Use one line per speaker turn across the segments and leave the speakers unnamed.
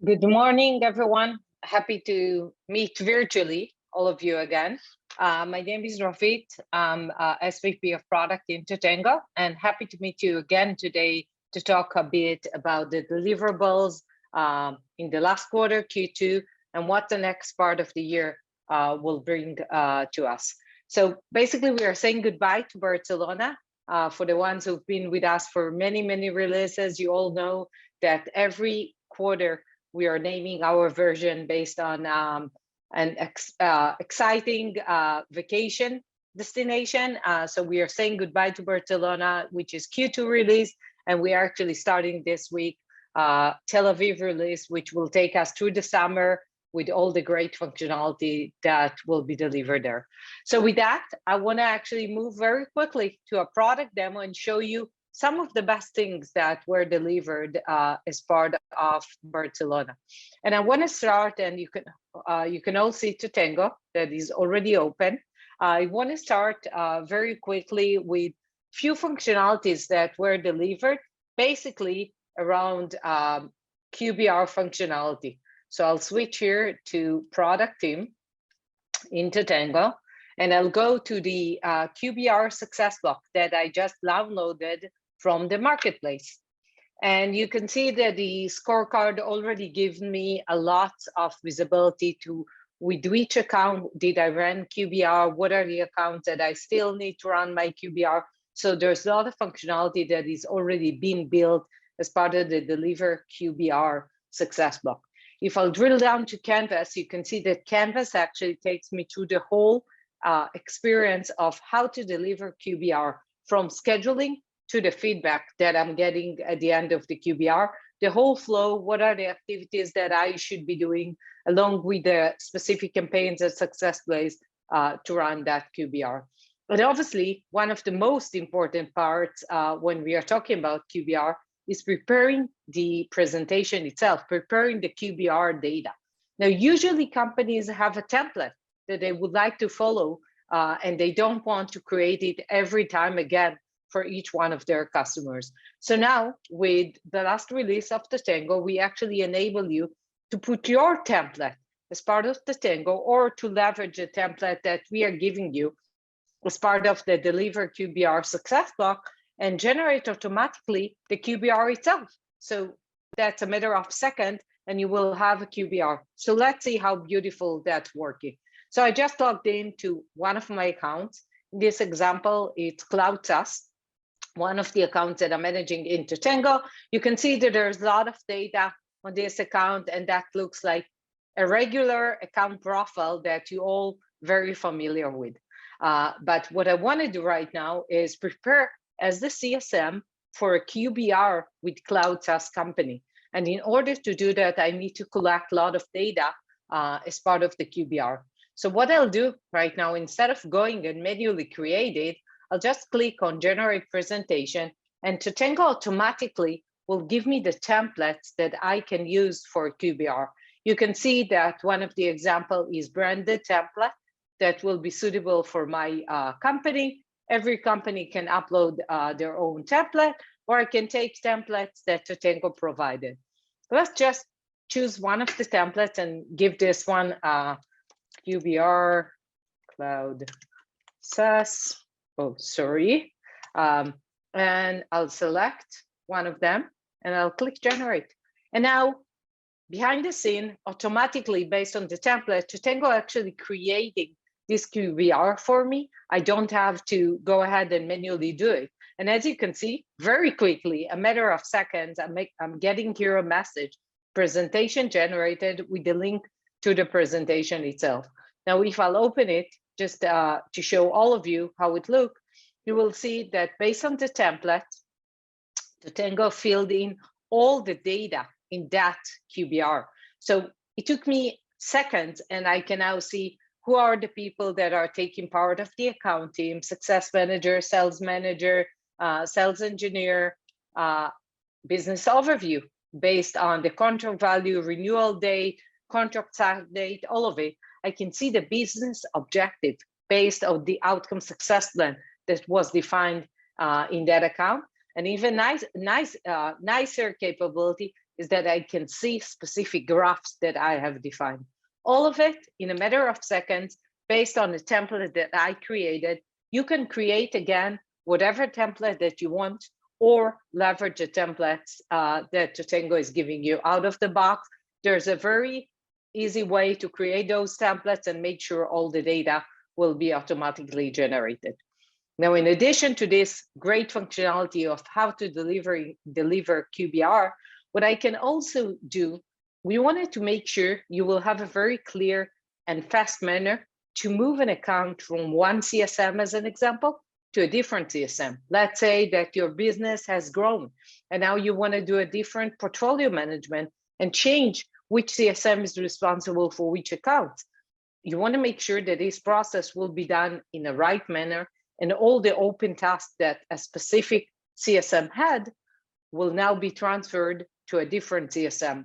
Good morning, everyone. Happy to meet virtually all of you again. My name is Rafit. I'm SVP of Product in Totango, and happy to meet you again today to talk a bit about the deliverables in the last quarter, Q2, and what the next part of the year will bring to us. So basically, we are saying goodbye to Barcelona. For the ones who've been with us for many, many releases, you all know that every quarter we are naming our version based on an exciting vacation destination. So we are saying goodbye to Barcelona, which is Q2 release, and we are actually starting this week Tel Aviv release, which will take us through the summer with all the great functionality that will be delivered there. So with that, I want to actually move very quickly to a product demo and show you some of the best things that were delivered as part of Barcelona. And I want to start, and you can all see Totango that is already open. I want to start very quickly with few functionalities that were delivered, basically around QBR functionality. So I'll switch here to product team in Totango, and I'll go to the QBR success block that I just downloaded from the marketplace. And you can see that the scorecard already gives me a lot of visibility to with which account did I run QBR, what are the accounts that I still need to run my QBR. So there's a lot of functionality that is already being built as part of the Deliver QBR success block. If I'll drill down to Canvas, you can see that Canvas actually takes me through the whole experience of how to deliver QBR, from scheduling to the feedback that I'm getting at the end of the QBR, the whole flow, what are the activities that I should be doing, along with the specific campaigns and success plays to run that QBR. But obviously, one of the most important parts when we are talking about QBR is preparing the presentation itself, preparing the QBR data. Now, usually companies have a template that they would like to follow, and they don't want to create it every time again for each one of their customers. So now, with the last release of Totango, we actually enable you to put your template as part of Totango, or to leverage a template that we are giving you as part of the Deliver QBR success block, and generate automatically the QBR itself. So that's a matter of seconds, and you will have a QBR. So let's see how beautiful that's working. So I just logged into one of my accounts. In this example, it's Cloud SaaS, one of the accounts that I'm managing in Totango. You can see that there's a lot of data on this account, and that looks like a regular account profile that you all very familiar with. But what I want to do right now is prepare as the CSM for a QBR with Cloud SaaS company. And in order to do that, I need to collect a lot of data as part of the QBR. So what I'll do right now, instead of going and manually create it, I'll just click on Generate Presentation, and Totango automatically will give me the templates that I can use for QBR. You can see that one of the example is branded template that will be suitable for my company. Every company can upload their own template, or I can take templates that Totango provided. Let's just choose one of the templates and give this one QBR Cloud SaaS. Oh, sorry. And I'll select one of them, and I'll click Generate. And now, behind the scene, automatically based on the template, Totango actually creating this QBR for me. I don't have to go ahead and manually do it. And as you can see, very quickly, a matter of seconds, I'm getting here a message, presentation generated with the link to the presentation itself. Now, if I'll open it, just to show all of you how it looks, you will see that based on the template, Totango filled in all the data in that QBR. So it took me seconds, and I can now see who are the people that are taking part of the account team, success manager, sales engineer, business overview based on the contract value, renewal date, contract start date, all of it. I can see the business objective based on the outcome success plan that was defined in that account. And even nicer capability is that I can see specific graphs that I have defined. All of it in a matter of seconds, based on the template that I created. You can create again whatever template that you want, or leverage the templates that Totango is giving you out of the box. There's a very easy way to create those templates and make sure all the data will be automatically generated. Now, in addition to this great functionality of how to deliver QBR, what I can also do, we wanted to make sure you will have a very clear and fast manner to move an account from one CSM, as an example, to a different CSM. Let's say that your business has grown and now you want to do a different portfolio management and change which CSM is responsible for which account. You want to make sure that this process will be done in the right manner, and all the open tasks that a specific CSM had will now be transferred to a different CSM.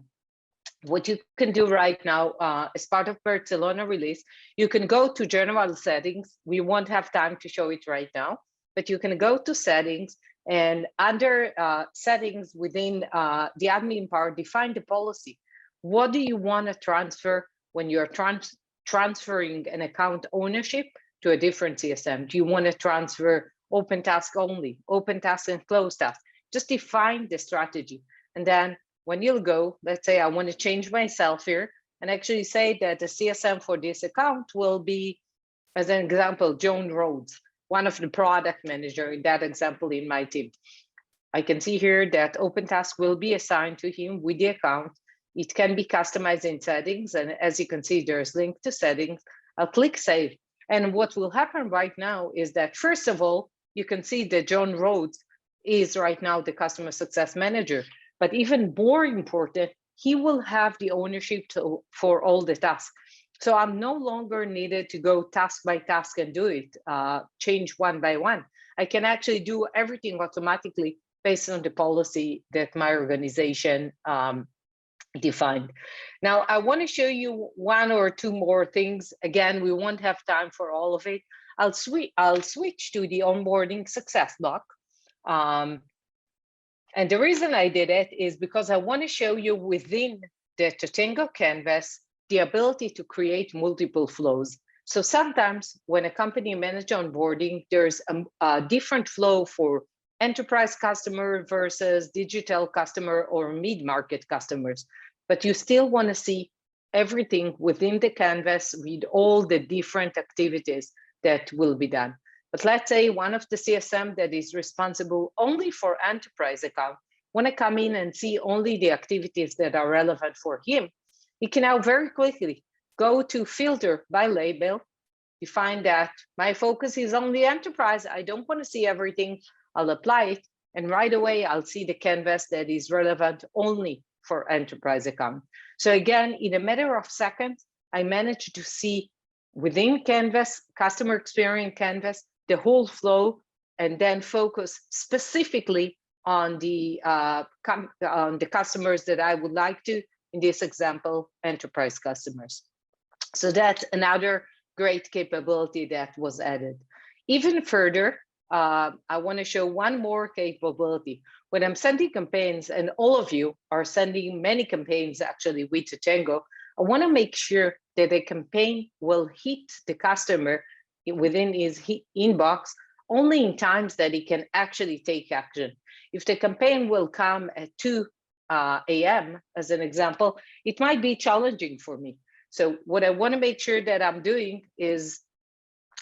What you can do right now as part of Barcelona release, you can go to general settings. We won't have time to show it right now, but you can go to settings, and under settings within the admin part, define the policy. What do you want to transfer when you're transferring an account ownership to a different CSM? Do you want to transfer open task only, open task and closed task? Just define the strategy. And then when you'll go, let's say I want to change myself here and actually say that the CSM for this account will be, as an example, John Rhodes, one of the product manager in that example in my team. I can see here that open task will be assigned to him with the account. It can be customized in settings. And as you can see, there's link to settings. I'll click save. And what will happen right now is that, first of all, you can see that John Rhodes is right now the customer success manager. But even more important, he will have the ownership for all the tasks. So I'm no longer needed to go task by task and do it, change one by one. I can actually do everything automatically based on the policy that my organization defined. Now, I want to show you one or two more things. Again, we won't have time for all of it. I'll switch to the onboarding success block. And the reason I did it is because I want to show you within the Totango canvas the ability to create multiple flows. So sometimes when a company manages onboarding, there's a different flow for enterprise customer versus digital customer or mid-market customers. But you still want to see everything within the canvas with all the different activities that will be done. But let's say one of the CSM that is responsible only for enterprise account want to come in and see only the activities that are relevant for him. He can now very quickly go to filter by label, define that my focus is on the enterprise. I don't want to see everything. I'll apply it, and right away I'll see the canvas that is relevant only for enterprise account. So again, in a matter of seconds, I managed to see within canvas, customer experience canvas, the whole flow, and then focus specifically on the customers that I would like to, in this example, enterprise customers. So that's another great capability that was added. Even further, I want to show one more capability. When I'm sending campaigns, and all of you are sending many campaigns actually with Totango, I want to make sure that the campaign will hit the customer within his inbox only in times that he can actually take action. If the campaign will come at 2 a.m., as an example, it might be challenging for me. So what I want to make sure that I'm doing is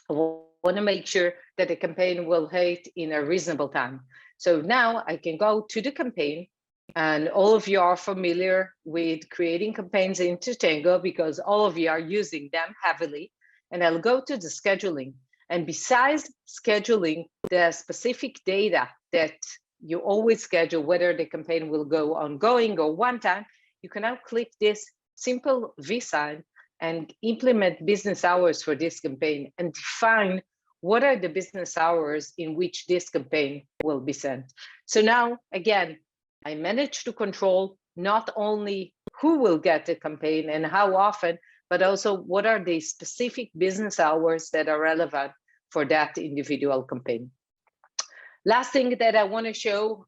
I want to make sure that the campaign will hit in a reasonable time. So now I can go to the campaign, and all of you are familiar with creating campaigns in Totango because all of you are using them heavily. And I'll go to the scheduling. And besides scheduling the specific data that you always schedule, whether the campaign will go ongoing or one time, you can now click this simple V sign and implement business hours for this campaign and define what are the business hours in which this campaign will be sent. So now, again, I managed to control not only who will get the campaign and how often, but also what are the specific business hours that are relevant for that individual campaign. Last thing that I want to show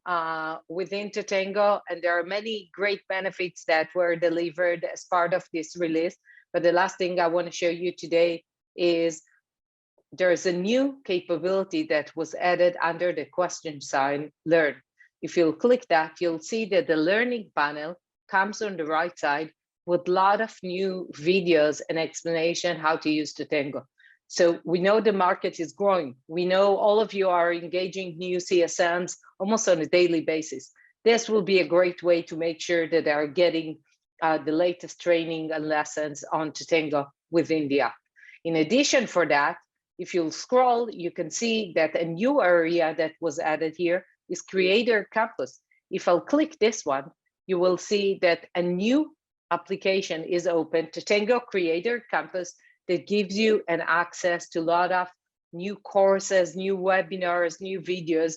within Totango, and there are many great benefits that were delivered as part of this release, but the last thing I want to show you today is there's a new capability that was added under the question sign learn. If you'll click that, you'll see that the learning panel comes on the right side with a lot of new videos and explanation how to use Totango. So we know the market is growing. We know all of you are engaging new CSMs almost on a daily basis. This will be a great way to make sure that they are getting the latest training and lessons on Totango within the app. In addition for that, if you'll scroll, you can see that a new area that was added here is Creator Campus. If I'll click this one, you will see that a new application is open, Totango Creator Campus, that gives you an access to a lot of new courses, new webinars, new videos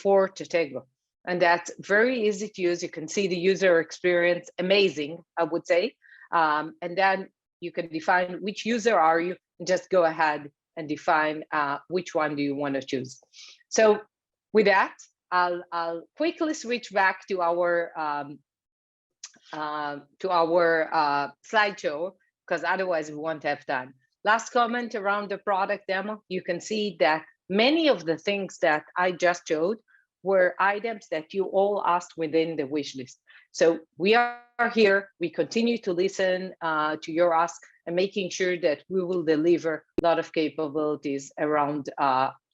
for Totango. And that's very easy to use. You can see the user experience, amazing, I would say. And then you can define which user are you, and just go ahead and define which one do you want to choose. So with that, I'll quickly switch back to our slideshow, because otherwise we won't have time. Last comment around the product demo, you can see that many of the things that I just showed were items that you all asked within the wish list. So we are here, we continue to listen to your ask and making sure that we will deliver a lot of capabilities around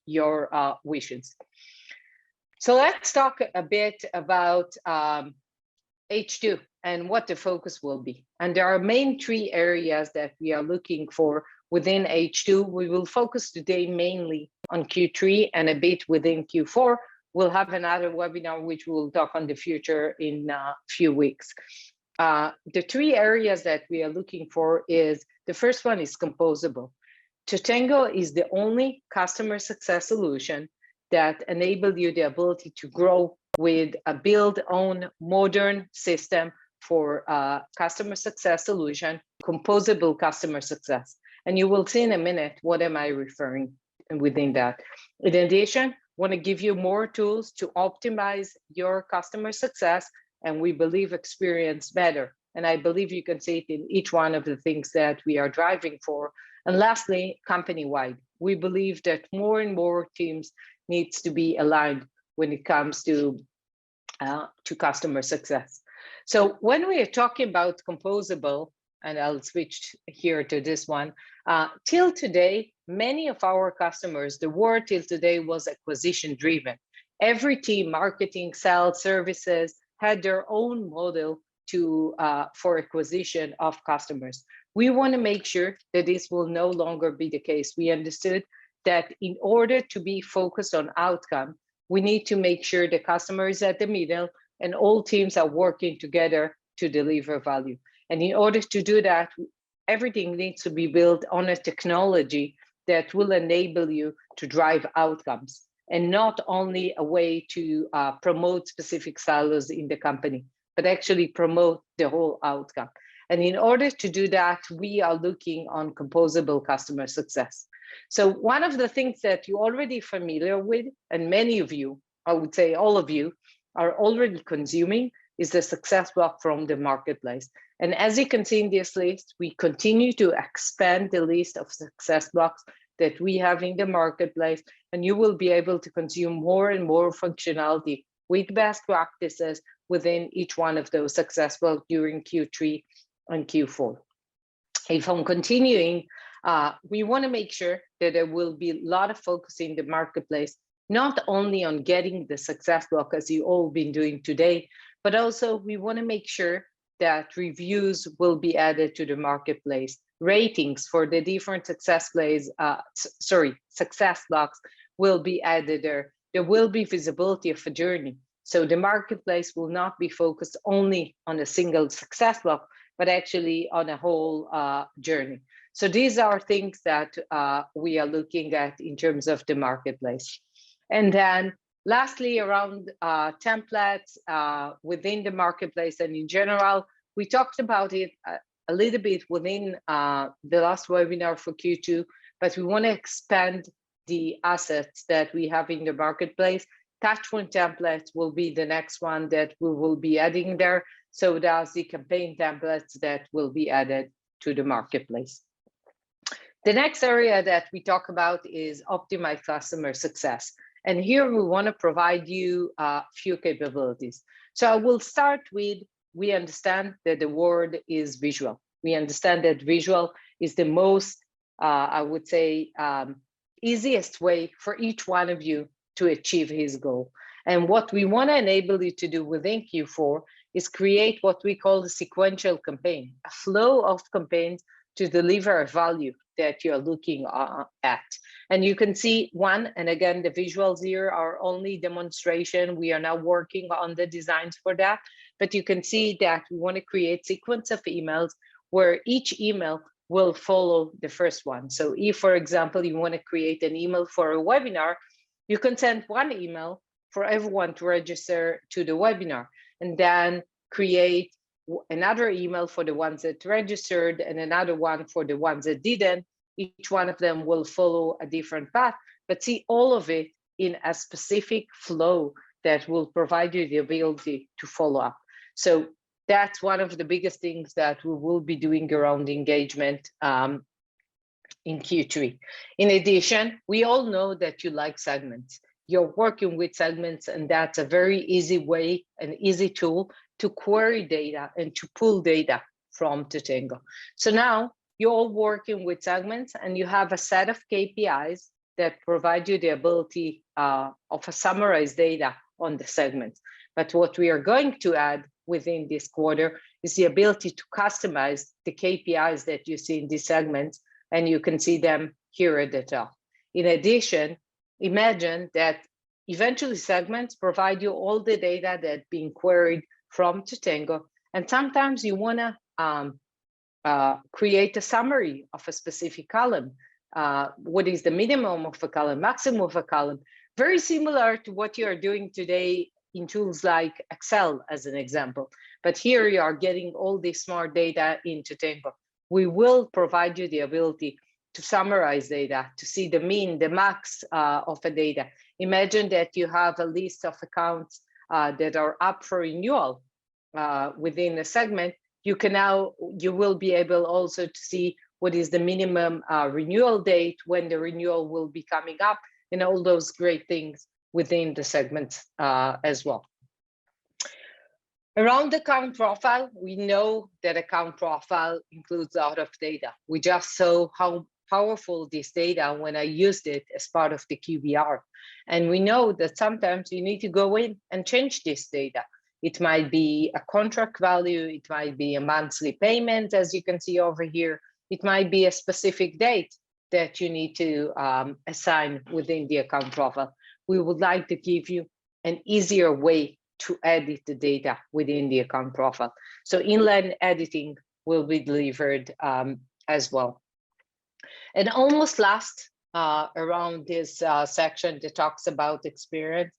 your wishes. So let's talk a bit about H2 and what the focus will be. And there are main three areas that we are looking for within H2. We will focus today mainly on Q3 and a bit within Q4. We'll have another webinar which we'll talk on the future in a few weeks. The three areas that we are looking for is, the first one is Composable. Totango is the only customer success solution that enables you the ability to grow with a build own modern system for customer success solution, Composable customer success. And you will see in a minute what am I referring within that. In addition, want to give you more tools to optimize your customer success, and we believe experience better. And I believe you can see it in each one of the things that we are driving for. And lastly, company-wide. We believe that more and more teams needs to be aligned when it comes to customer success. So when we are talking about Composable, and I'll switch here to this one, till today, many of our customers, the word till today was acquisition driven. Every team, marketing, sales, services, had their own model for acquisition of customers. We want to make sure that this will no longer be the case. We understood that in order to be focused on outcome, we need to make sure the customer is at the middle and all teams are working together to deliver value. And in order to do that, everything needs to be built on a technology that will enable you to drive outcomes, and not only a way to promote specific silos in the company, but actually promote the whole outcome. And in order to do that, we are looking on Composable customer success. So one of the things that you're already familiar with, and many of you, I would say all of you, are already consuming, is the success block from the marketplace. And as you can see in this list, we continue to expand the list of success blocks that we have in the marketplace, and you will be able to consume more and more functionality with best practices within each one of those success blocks during Q3 and Q4. If I'm continuing, we want to make sure that there will be a lot of focus in the marketplace, not only on getting the success block as you all been doing today, but also we want to make sure that reviews will be added to the marketplace. Ratings for the different success blocks will be added there. There will be visibility of a journey. So the marketplace will not be focused only on a single success block, but actually on a whole journey. So these are things that we are looking at in terms of the marketplace. And then lastly, around templates within the marketplace and in general, we talked about it a little bit within the last webinar for Q2, but we want to expand the assets that we have in the marketplace. Touchpoint templates will be the next one that we will be adding there. So does the campaign templates that will be added to the marketplace. The next area that we talk about is optimize customer success. And here we want to provide you a few capabilities. So I will start with, we understand that the word is visual. We understand that visual is the most, I would say, easiest way for each one of you to achieve his goal. And what we want to enable you to do within Q4 is create what we call the sequential campaign, a flow of campaigns to deliver a value that you're looking at. And you can see one, and again, the visuals here are only demonstration. We are now working on the designs for that, but you can see that we want to create sequence of emails where each email will follow the first one. So if, for example, you want to create an email for a webinar, you can send one email for everyone to register to the webinar, and then create another email for the ones that registered and another one for the ones that didn't. Each one of them will follow a different path, but see all of it in a specific flow that will provide you the ability to follow up. So that's one of the biggest things that we will be doing around engagement in Q3. In addition, we all know that you like segments. You're working with segments, and that's a very easy way, an easy tool to query data and to pull data from Totango. So now you're all working with segments, and you have a set of KPIs that provide you the ability of a summarized data on the segments. But what we are going to add within this quarter is the ability to customize the KPIs that you see in these segments, and you can see them here at the top. In addition, imagine that eventually segments provide you all the data that's being queried from Totango, and sometimes you want to create a summary of a specific column. What is the minimum of a column, maximum of a column? Very similar to what you are doing today in tools like Excel, as an example. But here you are getting all this smart data in Totango. We will provide you the ability to summarize data, to see the mean, the max of a data. Imagine that you have a list of accounts that are up for renewal within a segment. You will be able also to see what is the minimum renewal date, when the renewal will be coming up, and all those great things within the segments as well. Around the account profile, we know that account profile includes a lot of data. We just saw how powerful this data when I used it as part of the QBR. And we know that sometimes you need to go in and change this data. It might be a contract value, it might be a monthly payment, as you can see over here. It might be a specific date that you need to assign within the account profile. We would like to give you an easier way to edit the data within the account profile. So inline editing will be delivered as well. And almost last around this section that talks about experience,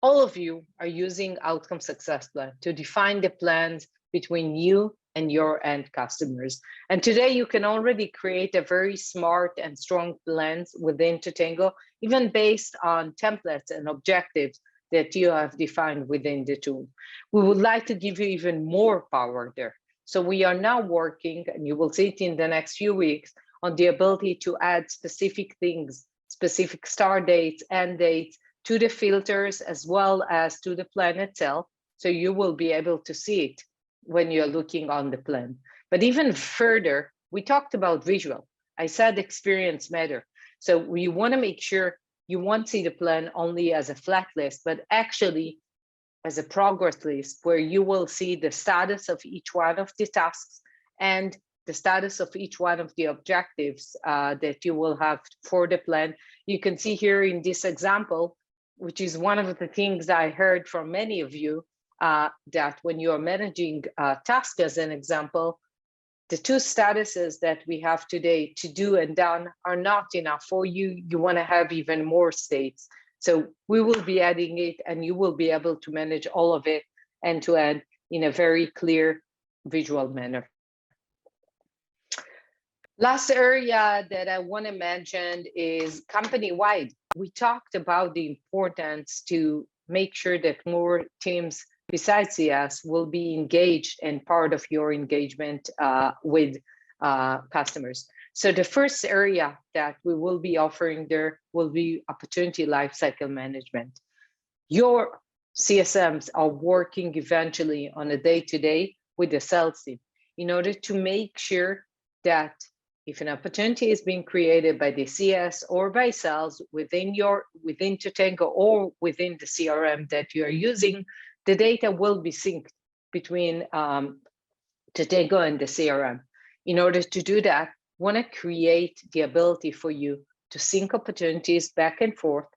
all of you are using outcome success plan to define the plans between you and your end customers. And today you can already create a very smart and strong plans within Totango, even based on templates and objectives that you have defined within the tool. We would like to give you even more power there. So we are now working, and you will see it in the next few weeks, on the ability to add specific things, specific start dates, end dates, to the filters as well as to the plan itself. So you will be able to see it when you're looking on the plan. But even further, we talked about visual. I said experience matter. So we want to make sure you won't see the plan only as a flat list, but actually as a progress list where you will see the status of each one of the tasks and the status of each one of the objectives that you will have for the plan. You can see here in this example, which is one of the things I heard from many of you, that when you are managing tasks, as an example, the two statuses that we have today, to do and done, are not enough for you. You want to have even more states. So we will be adding it, and you will be able to manage all of it end to end in a very clear visual manner. Last area that I want to mention is company-wide. We talked about the importance to make sure that more teams besides CS will be engaged and part of your engagement with customers. So the first area that we will be offering there will be opportunity lifecycle management. Your CSMs are working eventually on a day-to-day with the sales team in order to make sure that if an opportunity is being created by the CS or by sales within Totango or within the CRM that you are using, the data will be synced between Totango and the CRM. In order to do that, want to create the ability for you to sync opportunities back and forth,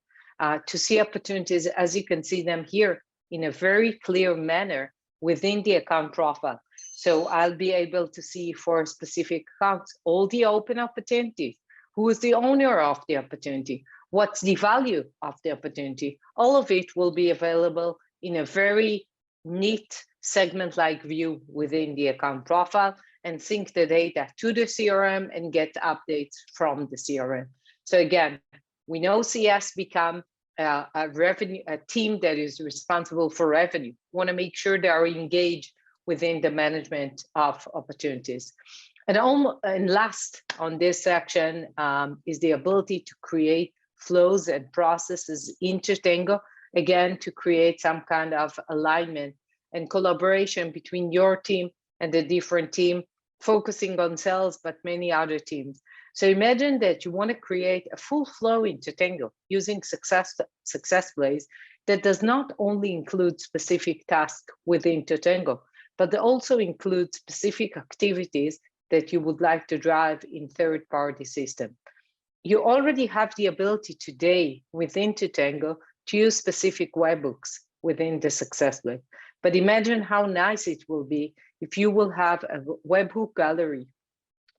to see opportunities as you can see them here in a very clear manner within the account profile. So I'll be able to see for specific accounts all the open opportunities, who is the owner of the opportunity, what's the value of the opportunity. All of it will be available in a very neat segment-like view within the account profile and sync the data to the CRM and get updates from the CRM. So again, we know CS become a team that is responsible for revenue. Want to make sure they are engaged within the management of opportunities. And last on this section is the ability to create flows and processes in Totango, again, to create some kind of alignment and collaboration between your team and the different team, focusing on sales, but many other teams. So imagine that you want to create a full flow in Totango using success plays that does not only include specific tasks within Totango, but also include specific activities that you would like to drive in third-party system. You already have the ability today within Totango to use specific webhooks within the success play. But imagine how nice it will be if you will have a webhook gallery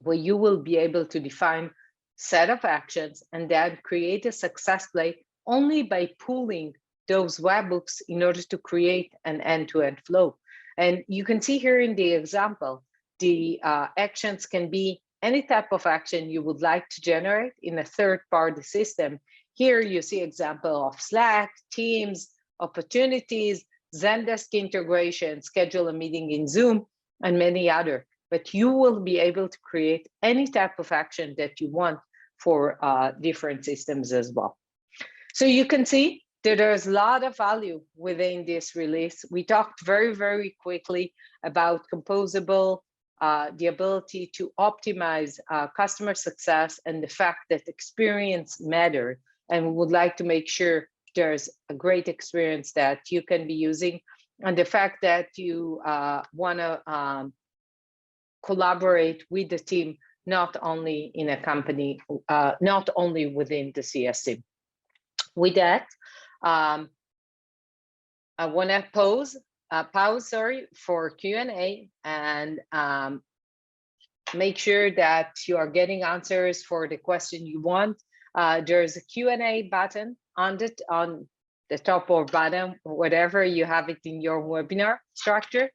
where you will be able to define set of actions and then create a success play only by pooling those webhooks in order to create an end-to-end flow. And you can see here in the example, the actions can be any type of action you would like to generate in a third-party system. Here you see example of Slack, Teams, opportunities, Zendesk integration, schedule a meeting in Zoom, and many other. But you will be able to create any type of action that you want for different systems as well. So you can see that there's a lot of value within this release. We talked very, very quickly about Composable, the ability to optimize customer success and the fact that experience matters, and we would like to make sure there's a great experience that you can be using, and the fact that you want to collaborate with the team, not only in a company, not only within the CS team. With that, I want to pause for Q&A and make sure that you are getting answers for the question you want. There's a Q&A button on the top or bottom, whatever you have it in your webinar structure.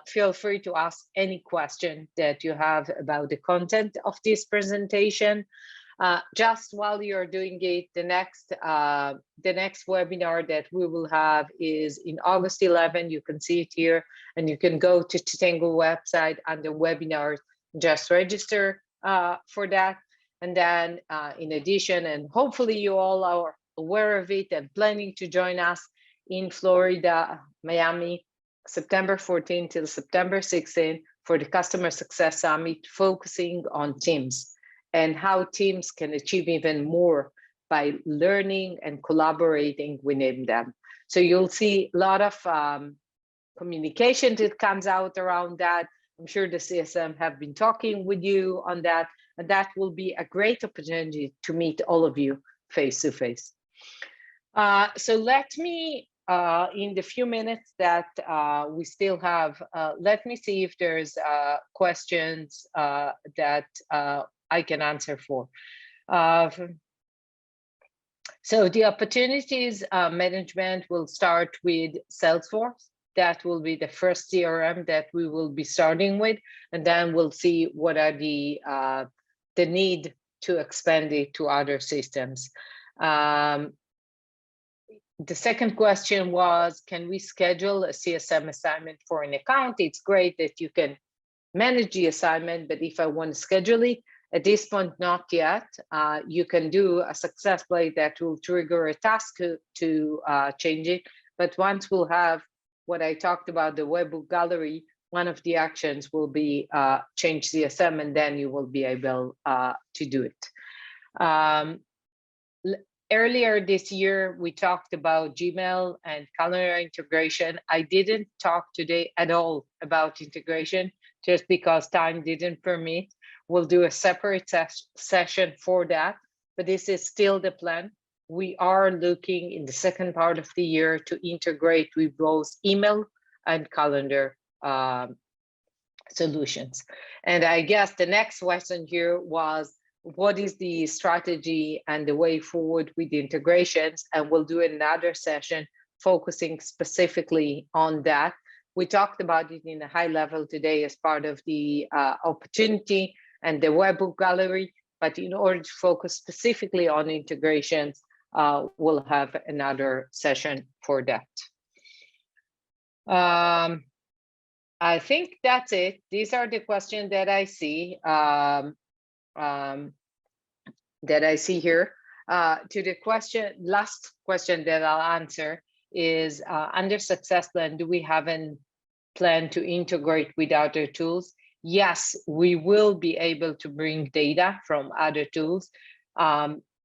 Feel free to ask any question that you have about the content of this presentation. Just while you're doing it, the next webinar that we will have is in August 11. You can see it here, and you can go to Totango website under webinars, just register for that. And then in addition, and hopefully you all are aware of it and planning to join us in Florida, Miami, September 14 till September 16 for the Customer Success Summit, focusing on teams and how teams can achieve even more by learning and collaborating within them. So you'll see a lot of communication that comes out around that. I'm sure the CSM have been talking with you on that, and that will be a great opportunity to meet all of you face to face. So let me, in the few minutes that we still have, let me see if there's questions that I can answer for. So the opportunities management will start with Salesforce. That will be the first CRM that we will be starting with, and then we'll see what are the the need to expand it to other systems. The second question was, can we schedule a CSM assignment for an account? It's great that you can manage the assignment, but if I want to schedule it, at this point, not yet. You can do a success plate that will trigger a task to change it. But once we'll have what I talked about, the webbook gallery, one of the actions will be change CSM, and then you will be able to do it. Earlier this year, we talked about Gmail and calendar integration. I didn't talk today at all about integration, just because time didn't permit. We'll do a separate session for that, but this is still the plan. We are looking in the second part of the year to integrate with both email and calendar solutions. And I guess the next question here was, what is the strategy and the way forward with the integrations? And we'll do another session focusing specifically on that. We talked about it in a high level today as part of the opportunity and the webbook gallery, but in order to focus specifically on integrations, we'll have another session for that. I think that's it. These are the questions that I see. Here. To the last question that I'll answer is, under success plan, do we have a plan to integrate with other tools? Yes, we will be able to bring data from other tools.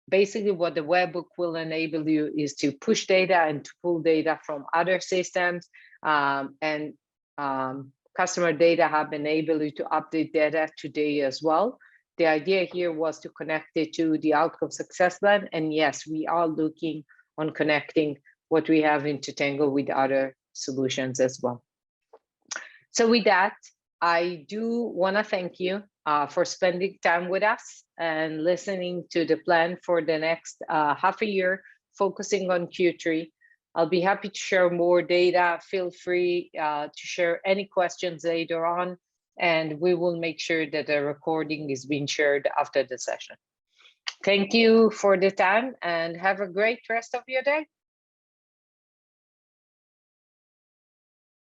Basically, what the webbook will enable you is to push data and to pull data from other systems, and customer data hub enable you to update data today as well. The idea here was to connect it to the outcome success plan. And yes, we are looking on connecting what we have in Totango with other solutions as well. So with that, I do want to thank you for spending time with us and listening to the plan for the next half a year, focusing on Q3. I'll be happy to share more data. Feel free to share any questions later on, and we will make sure that the recording is being shared after the session. Thank you for the time and have a great rest of your day.